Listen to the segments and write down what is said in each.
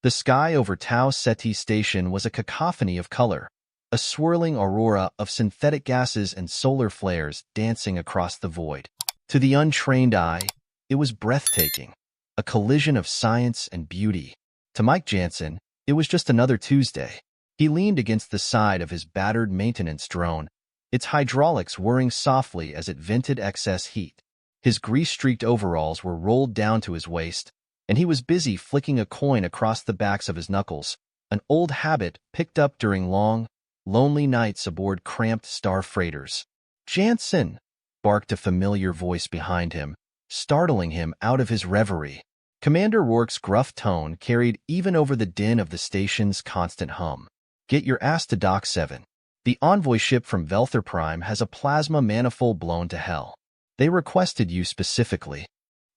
The sky over Tau Ceti Station was a cacophony of color, a swirling aurora of synthetic gases and solar flares dancing across the void. To the untrained eye, it was breathtaking, a collision of science and beauty. To Mike Jansen, it was just another Tuesday. He leaned against the side of his battered maintenance drone, its hydraulics whirring softly as it vented excess heat. His grease-streaked overalls were rolled down to his waist, and he was busy flicking a coin across the backs of his knuckles, an old habit picked up during long, lonely nights aboard cramped star freighters. "Jansen!" barked a familiar voice behind him, startling him out of his reverie. Commander Rourke's gruff tone carried even over the din of the station's constant hum. "Get your ass to Dock 7. The envoy ship from Velther Prime has a plasma manifold blown to hell. They requested you specifically."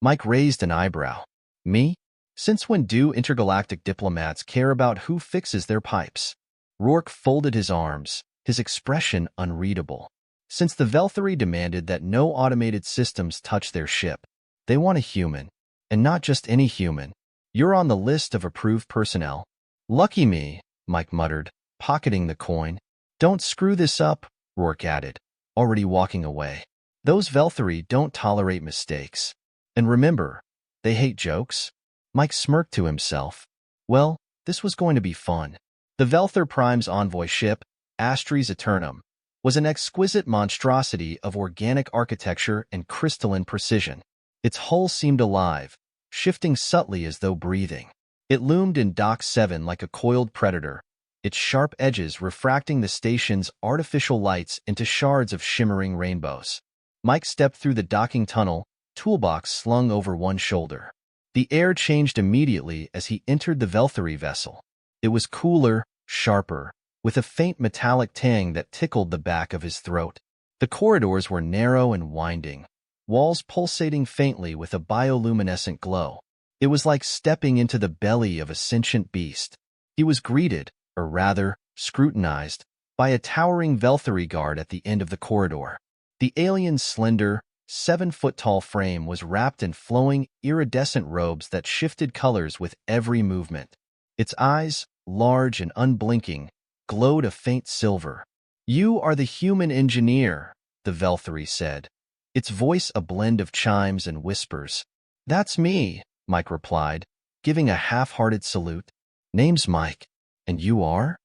Mike raised an eyebrow. "Me? Since when do intergalactic diplomats care about who fixes their pipes?" Rourke folded his arms, his expression unreadable. "Since the Velthari demanded that no automated systems touch their ship, they want a human, and not just any human. You're on the list of approved personnel." "Lucky me," Mike muttered, pocketing the coin. "Don't screw this up," Rourke added, already walking away. "Those Velthari don't tolerate mistakes. And remember, they hate jokes." Mike smirked to himself. Well, this was going to be fun. The Velther Prime's envoy ship, Astres Eternum, was an exquisite monstrosity of organic architecture and crystalline precision. Its hull seemed alive, shifting subtly as though breathing. It loomed in Dock 7 like a coiled predator, its sharp edges refracting the station's artificial lights into shards of shimmering rainbows. Mike stepped through the docking tunnel, toolbox slung over one shoulder. The air changed immediately as he entered the Velthari vessel. It was cooler, sharper, with a faint metallic tang that tickled the back of his throat. The corridors were narrow and winding, walls pulsating faintly with a bioluminescent glow. It was like stepping into the belly of a sentient beast. He was greeted, or rather, scrutinized, by a towering Velthari guard at the end of the corridor. The alien's slender, 7-foot-tall frame was wrapped in flowing, iridescent robes that shifted colors with every movement. Its eyes, large and unblinking, glowed a faint silver. "You are the human engineer," the Velthari said, its voice a blend of chimes and whispers. "That's me," Mike replied, giving a half-hearted salute. "Name's Mike. And you are?"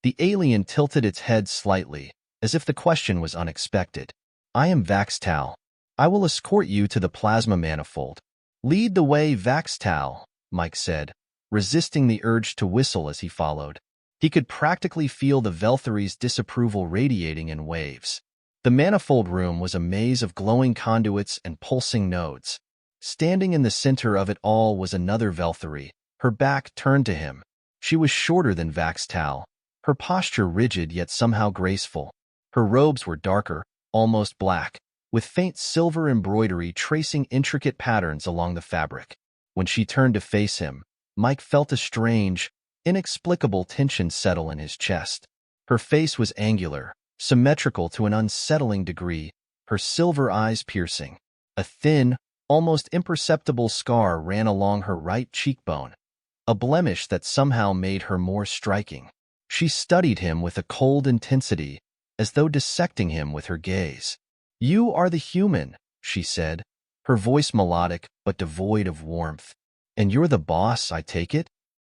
The alien tilted its head slightly, as if the question was unexpected. "I am Vaxtal. I will escort you to the plasma manifold." "Lead the way, Vaxtal," Mike said, resisting the urge to whistle as he followed. He could practically feel the Velthari's disapproval radiating in waves. The manifold room was a maze of glowing conduits and pulsing nodes. Standing in the center of it all was another Velthari, her back turned to him. She was shorter than Vaxtal, her posture rigid yet somehow graceful. Her robes were darker, almost black, with faint silver embroidery tracing intricate patterns along the fabric. When she turned to face him, Mike felt a strange, inexplicable tension settle in his chest. Her face was angular, symmetrical to an unsettling degree, her silver eyes piercing. A thin, almost imperceptible scar ran along her right cheekbone, a blemish that somehow made her more striking. She studied him with a cold intensity, as though dissecting him with her gaze. "You are the human," she said, her voice melodic but devoid of warmth. "And you're the boss, I take it?"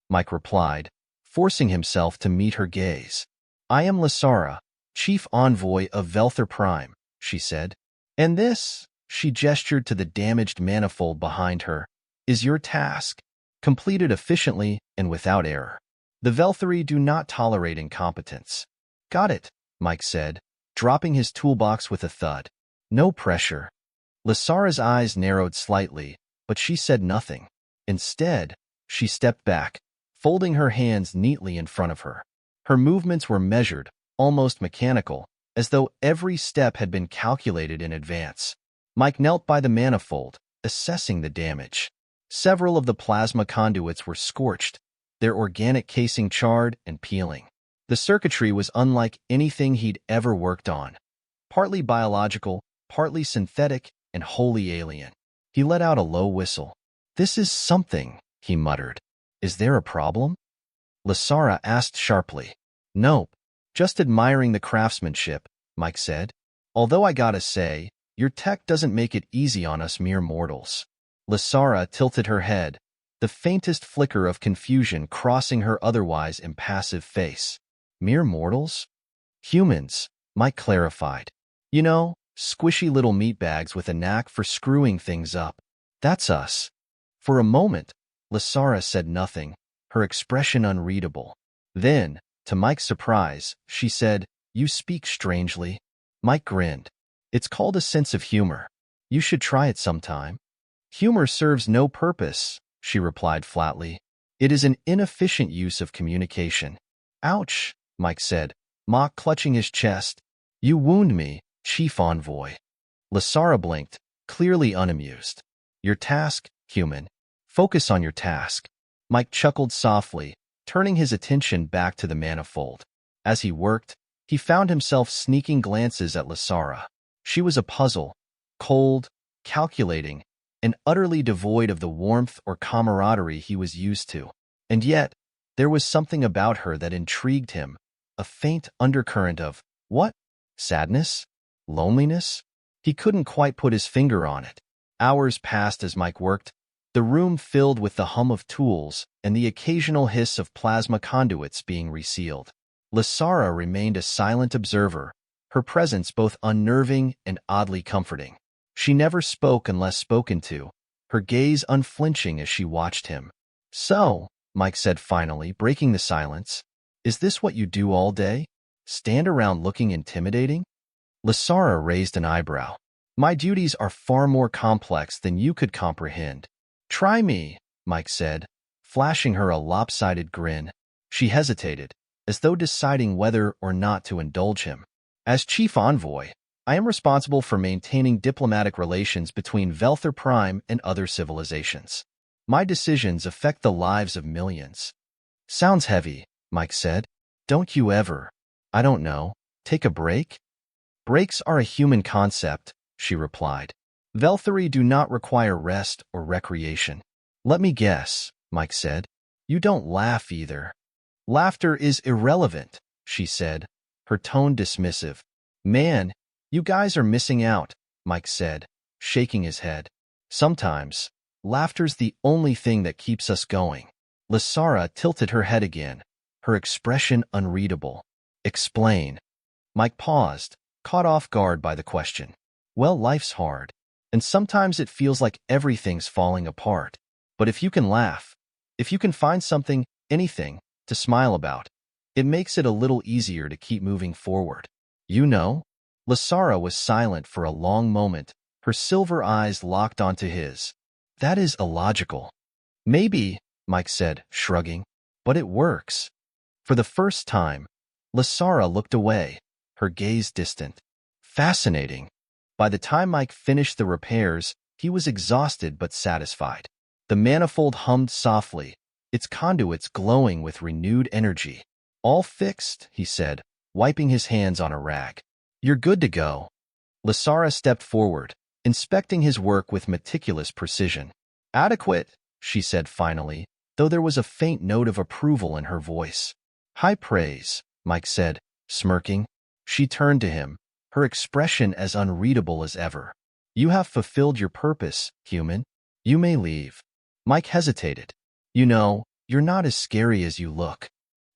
Mike replied, forcing himself to meet her gaze. "I am Lysara, chief envoy of Velther Prime," she said. "And this," she gestured to the damaged manifold behind her, "is your task, completed efficiently and without error. The Velthari do not tolerate incompetence." "Got it," Mike said, dropping his toolbox with a thud. "No pressure." Lysara's eyes narrowed slightly, but she said nothing. Instead, she stepped back, folding her hands neatly in front of her. Her movements were measured, almost mechanical, as though every step had been calculated in advance. Mike knelt by the manifold, assessing the damage. Several of the plasma conduits were scorched, their organic casing charred and peeling. The circuitry was unlike anything he'd ever worked on. Partly biological, partly synthetic, and wholly alien. He let out a low whistle. "This is something," he muttered. Is there a problem? Lysara asked sharply. Nope. Just admiring the craftsmanship, Mike said. Although I gotta say, your tech doesn't make it easy on us mere mortals. Lysara tilted her head, the faintest flicker of confusion crossing her otherwise impassive face. Mere mortals? Humans, Mike clarified. You know, squishy little meatbags with a knack for screwing things up. That's us. For a moment, Lysara said nothing, her expression unreadable. Then, to Mike's surprise, she said, You speak strangely. Mike grinned. It's called a sense of humor. You should try it sometime. Humor serves no purpose, she replied flatly. It is an inefficient use of communication. Ouch, Mike said, Mock clutching his chest. You wound me, Chief Envoy. Lysara blinked, clearly unamused. Your task, human. Focus on your task. Mike chuckled softly, turning his attention back to the manifold. As he worked, he found himself sneaking glances at Lysara. She was a puzzle, cold, calculating, and utterly devoid of the warmth or camaraderie he was used to. And yet, there was something about her that intrigued him, a faint undercurrent of, what? Sadness? Loneliness? He couldn't quite put his finger on it. Hours passed as Mike worked, the room filled with the hum of tools and the occasional hiss of plasma conduits being resealed. Lysara remained a silent observer, her presence both unnerving and oddly comforting. She never spoke unless spoken to, her gaze unflinching as she watched him. So, Mike said finally, breaking the silence, is this what you do all day? Stand around looking intimidating? Lysara raised an eyebrow. My duties are far more complex than you could comprehend. Try me, Mike said, flashing her a lopsided grin. She hesitated, as though deciding whether or not to indulge him. As Chief Envoy, I am responsible for maintaining diplomatic relations between Velther Prime and other civilizations. My decisions affect the lives of millions. Sounds heavy, Mike said. Don't you ever, I don't know, take a break? Breaks are a human concept, she replied. Velthari do not require rest or recreation. Let me guess, Mike said. You don't laugh either. Laughter is irrelevant, she said, her tone dismissive. Man, you guys are missing out, Mike said, shaking his head. Sometimes, laughter's the only thing that keeps us going. Lysara tilted her head again, her expression unreadable. Explain. Mike paused, caught off guard by the question. Well, life's hard, and sometimes it feels like everything's falling apart. But if you can laugh, if you can find something, anything, to smile about, it makes it a little easier to keep moving forward. You know? Lysara was silent for a long moment, her silver eyes locked onto his. That is illogical. Maybe, Mike said, shrugging, but it works. For the first time, Lysara looked away, her gaze distant. Fascinating. By the time Mike finished the repairs, he was exhausted but satisfied. The manifold hummed softly, its conduits glowing with renewed energy. All fixed, he said, wiping his hands on a rag. You're good to go. Lysara stepped forward, inspecting his work with meticulous precision. Adequate, she said finally, though there was a faint note of approval in her voice. High praise, Mike said, smirking. She turned to him, her expression as unreadable as ever. You have fulfilled your purpose, human. You may leave. Mike hesitated. You know, you're not as scary as you look.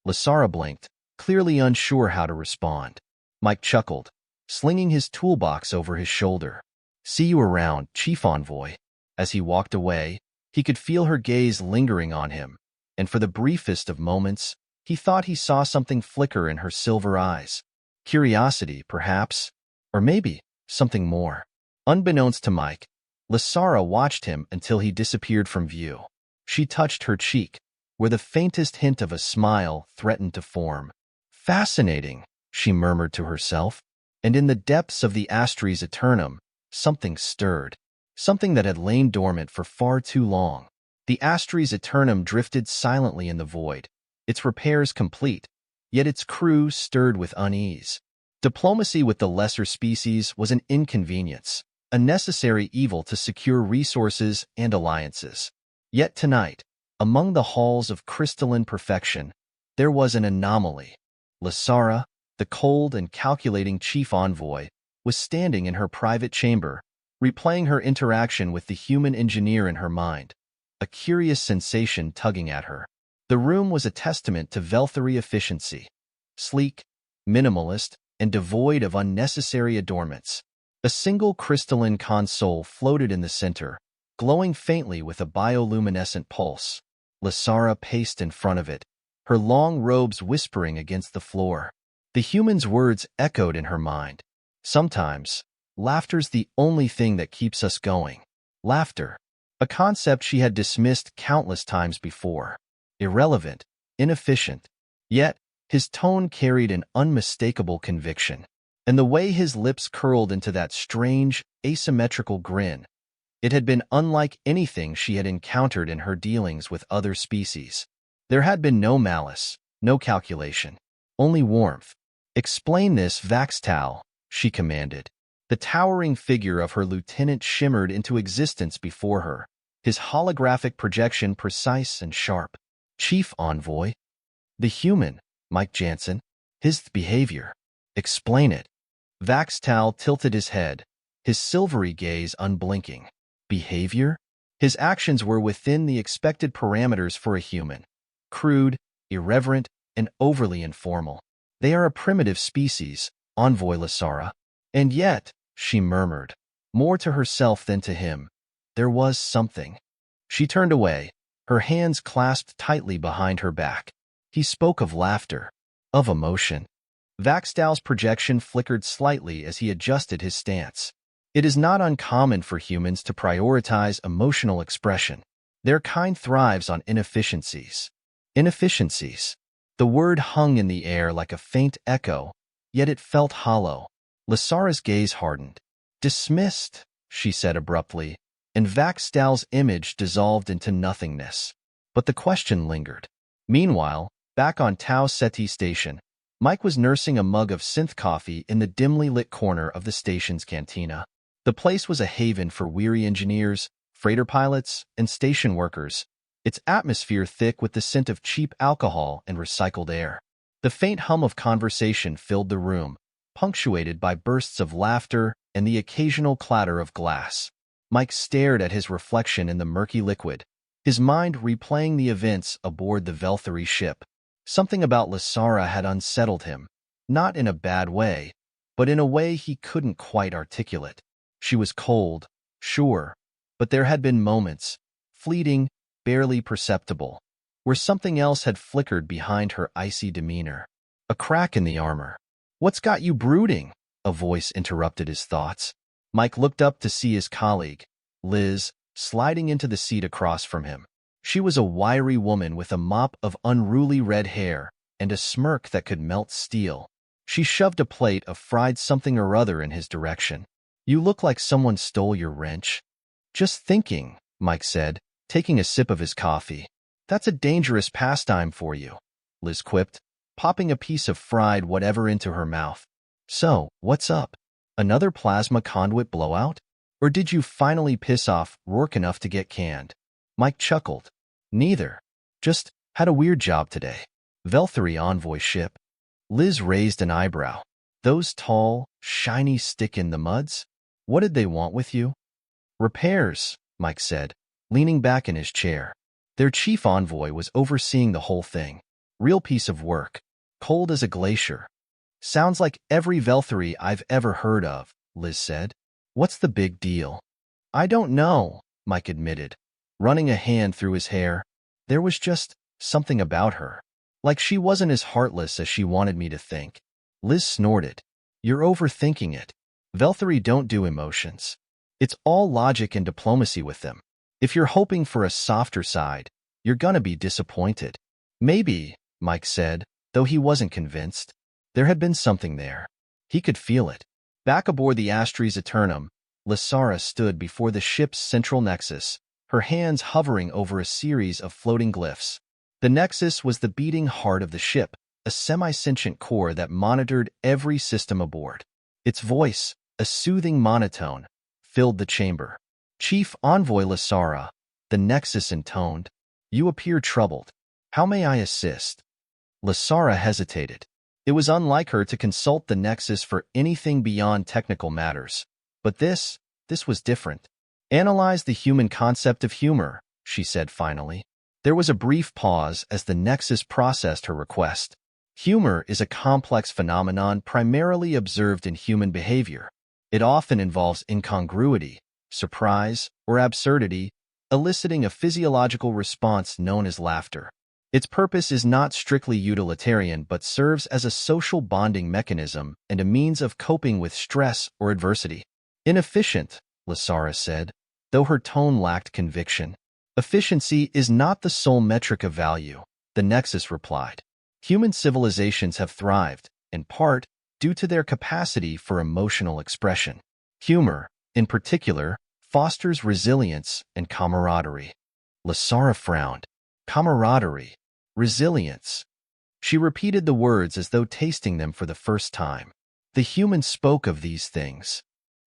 Lysara blinked, clearly unsure how to respond. Mike chuckled, slinging his toolbox over his shoulder. See you around, Chief Envoy. As he walked away, he could feel her gaze lingering on him, and for the briefest of moments, he thought he saw something flicker in her silver eyes. Curiosity, perhaps, or maybe something more. Unbeknownst to Mike, Lysara watched him until he disappeared from view. She touched her cheek, where the faintest hint of a smile threatened to form. Fascinating, she murmured to herself, and in the depths of the Astries Eternum, something stirred, something that had lain dormant for far too long. The Astries Eternum drifted silently in the void, its repairs complete, yet its crew stirred with unease. Diplomacy with the lesser species was an inconvenience, a necessary evil to secure resources and alliances. Yet tonight, Among the halls of crystalline perfection, there was an anomaly. Lysara, the cold and calculating chief envoy, was standing in her private chamber, replaying her interaction with the human engineer in her mind, a curious sensation tugging at her. The room was a testament to Velthari efficiency, sleek, minimalist, and devoid of unnecessary adornments. A single crystalline console floated in the center, glowing faintly with a bioluminescent pulse. Lysara paced in front of it, her long robes whispering against the floor. The human's words echoed in her mind. Sometimes, laughter's the only thing that keeps us going. Laughter, a concept she had dismissed countless times before. Irrelevant, inefficient. Yet, his tone carried an unmistakable conviction. And the way his lips curled into that strange, asymmetrical grin, it had been unlike anything she had encountered in her dealings with other species. There had been no malice, no calculation, only warmth. "Explain this, Vaxtal," she commanded. The towering figure of her lieutenant shimmered into existence before her, his holographic projection precise and sharp. "Chief Envoy?" "The human, Mike Jansen. His behavior. Explain it." Vaxtal tilted his head, his silvery gaze unblinking. Behavior? His actions were within the expected parameters for a human. Crude, irreverent, and overly informal. "They are a primitive species, Envoy Lysara." "And yet," she murmured, more to herself than to him, "there was something." She turned away, her hands clasped tightly behind her back. He spoke of laughter, of emotion. Vaxtal's projection flickered slightly as he adjusted his stance. It is not uncommon for humans to prioritize emotional expression. Their kind thrives on inefficiencies. Inefficiencies. The word hung in the air like a faint echo, yet it felt hollow. Lysara's gaze hardened. "Dismissed," she said abruptly, and Vaxtal's image dissolved into nothingness. But the question lingered. Meanwhile, back on Tau Ceti Station, Mike was nursing a mug of synth coffee in the dimly lit corner of the station's cantina. The place was a haven for weary engineers, freighter pilots, and station workers, its atmosphere thick with the scent of cheap alcohol and recycled air. The faint hum of conversation filled the room, punctuated by bursts of laughter and the occasional clatter of glass. Mike stared at his reflection in the murky liquid, his mind replaying the events aboard the Velthari ship. Something about Lysara had unsettled him, not in a bad way, but in a way he couldn't quite articulate. She was cold, sure, but there had been moments, fleeting, barely perceptible, where something else had flickered behind her icy demeanor. A crack in the armor. "What's got you brooding?" a voice interrupted his thoughts. Mike looked up to see his colleague, Liz, sliding into the seat across from him. She was a wiry woman with a mop of unruly red hair and a smirk that could melt steel. She shoved a plate of fried something or other in his direction. "You look like someone stole your wrench." "Just thinking," Mike said, taking a sip of his coffee. "That's a dangerous pastime for you," Liz quipped, popping a piece of fried whatever into her mouth. "So, what's up? Another plasma conduit blowout? Or did you finally piss off Rourke enough to get canned?" Mike chuckled. "Neither. Just had a weird job today. Velthari envoy ship." Liz raised an eyebrow. "Those tall, shiny stick-in-the-muds? What did they want with you?" "Repairs," Mike said, leaning back in his chair. Their chief envoy was overseeing the whole thing. Real piece of work. Cold as a glacier. "Sounds like every Velthari I've ever heard of," Liz said. "What's the big deal?" "I don't know," Mike admitted, running a hand through his hair. "There was just something about her. Like she wasn't as heartless as she wanted me to think." Liz snorted. "You're overthinking it. Velthari don't do emotions. It's all logic and diplomacy with them. If you're hoping for a softer side, you're gonna be disappointed." "Maybe," Mike said, though he wasn't convinced. There had been something there. He could feel it. Back aboard the Astres Eternum, Lysara stood before the ship's central nexus, her hands hovering over a series of floating glyphs. The nexus was the beating heart of the ship, a semi-sentient core that monitored every system aboard. Its voice, a soothing monotone, filled the chamber. "Chief Envoy Lysara," the nexus intoned. You appear troubled. How may I assist? Lysara hesitated. It was unlike her to consult the Nexus for anything beyond technical matters. But this was different. Analyze the human concept of humor, she said finally. There was a brief pause as the Nexus processed her request. Humor is a complex phenomenon primarily observed in human behavior. It often involves incongruity, surprise, or absurdity, eliciting a physiological response known as laughter. Its purpose is not strictly utilitarian but serves as a social bonding mechanism and a means of coping with stress or adversity. Inefficient, Lysara said, though her tone lacked conviction. Efficiency is not the sole metric of value, the Nexus replied. Human civilizations have thrived, in part, due to their capacity for emotional expression. Humor, in particular, fosters resilience and camaraderie. Lysara frowned. Camaraderie. Resilience. She repeated the words as though tasting them for the first time. The human spoke of these things.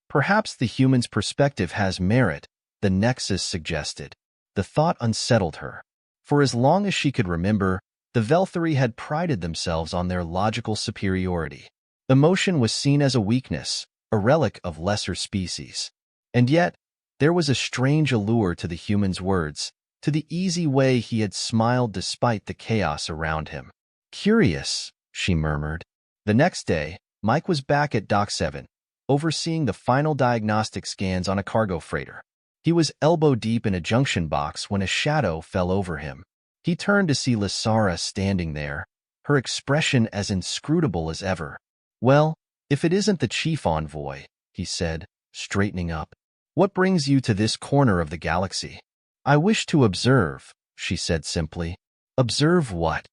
Perhaps the human's perspective has merit, the Nexus suggested. The thought unsettled her. For as long as she could remember, the Velthari had prided themselves on their logical superiority. Emotion was seen as a weakness, a relic of lesser species. And yet, there was a strange allure to the human's words, to the easy way he had smiled despite the chaos around him. Curious, she murmured. The next day, Mike was back at Dock 7, overseeing the final diagnostic scans on a cargo freighter. He was elbow-deep in a junction box when a shadow fell over him. He turned to see Lysara standing there, her expression as inscrutable as ever. Well, if it isn't the chief envoy, he said, straightening up. What brings you to this corner of the galaxy? I wish to observe, she said simply. Observe what?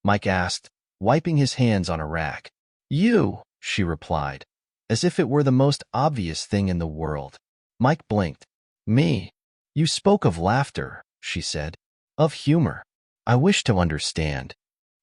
Mike asked, wiping his hands on a rack. You, she replied, as if it were the most obvious thing in the world. Mike blinked. Me? You spoke of laughter, she said. Of humor. I wish to understand.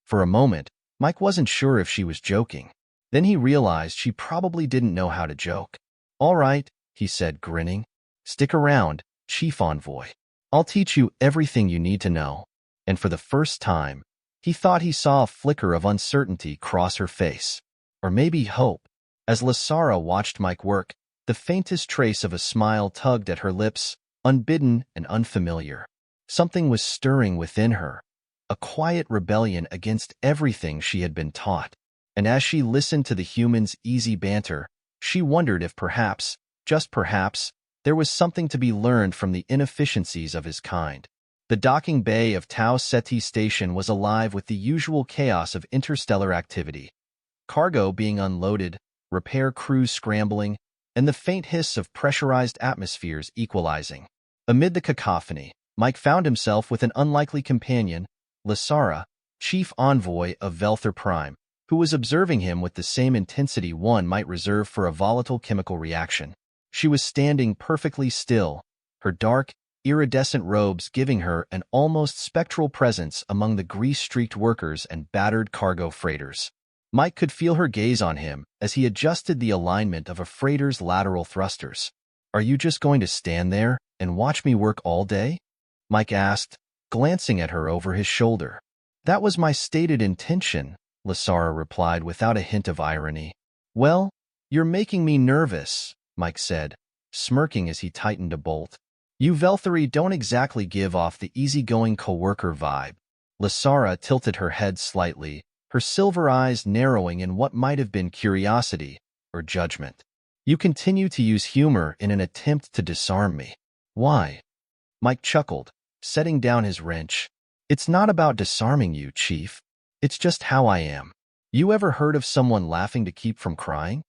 For a moment, Mike wasn't sure if she was joking. Then he realized she probably didn't know how to joke. All right, he said, grinning. Stick around, Chief Envoy. I'll teach you everything you need to know. And for the first time, he thought he saw a flicker of uncertainty cross her face. Or maybe hope. As Lysara watched Mike work, the faintest trace of a smile tugged at her lips, unbidden and unfamiliar. Something was stirring within her, a quiet rebellion against everything she had been taught. And as she listened to the human's easy banter, she wondered if perhaps, just perhaps, there was something to be learned from the inefficiencies of his kind. The docking bay of Tau Ceti Station was alive with the usual chaos of interstellar activity. Cargo being unloaded, repair crews scrambling, and the faint hiss of pressurized atmospheres equalizing. Amid the cacophony, Mike found himself with an unlikely companion, Lysara, chief envoy of Velthar Prime, who was observing him with the same intensity one might reserve for a volatile chemical reaction. She was standing perfectly still, her dark, iridescent robes giving her an almost spectral presence among the grease-streaked workers and battered cargo freighters. Mike could feel her gaze on him as he adjusted the alignment of a freighter's lateral thrusters. Are you just going to stand there and watch me work all day? Mike asked, glancing at her over his shoulder. That was my stated intention, Lysara replied without a hint of irony. Well, you're making me nervous, Mike said, smirking as he tightened a bolt. You Velthari don't exactly give off the easygoing coworker vibe. Lysara tilted her head slightly, her silver eyes narrowing in what might have been curiosity or judgment. You continue to use humor in an attempt to disarm me. Why? Mike chuckled, setting down his wrench. It's not about disarming you, Chief. It's just how I am. You ever heard of someone laughing to keep from crying?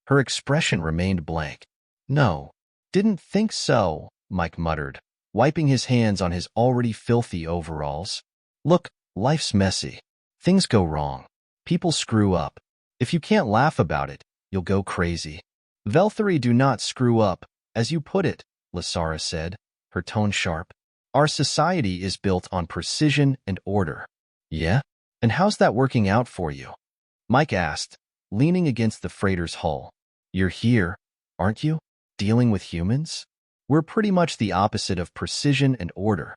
Her expression remained blank. No. Didn't think so, Mike muttered, wiping his hands on his already filthy overalls. Look, life's messy. Things go wrong. People screw up. If you can't laugh about it, you'll go crazy. Velthari do not screw up, as you put it, Lysara said, her tone sharp. Our society is built on precision and order. Yeah? And how's that working out for you? Mike asked, leaning against the freighter's hull. You're here, aren't you? Dealing with humans? We're pretty much the opposite of precision and order.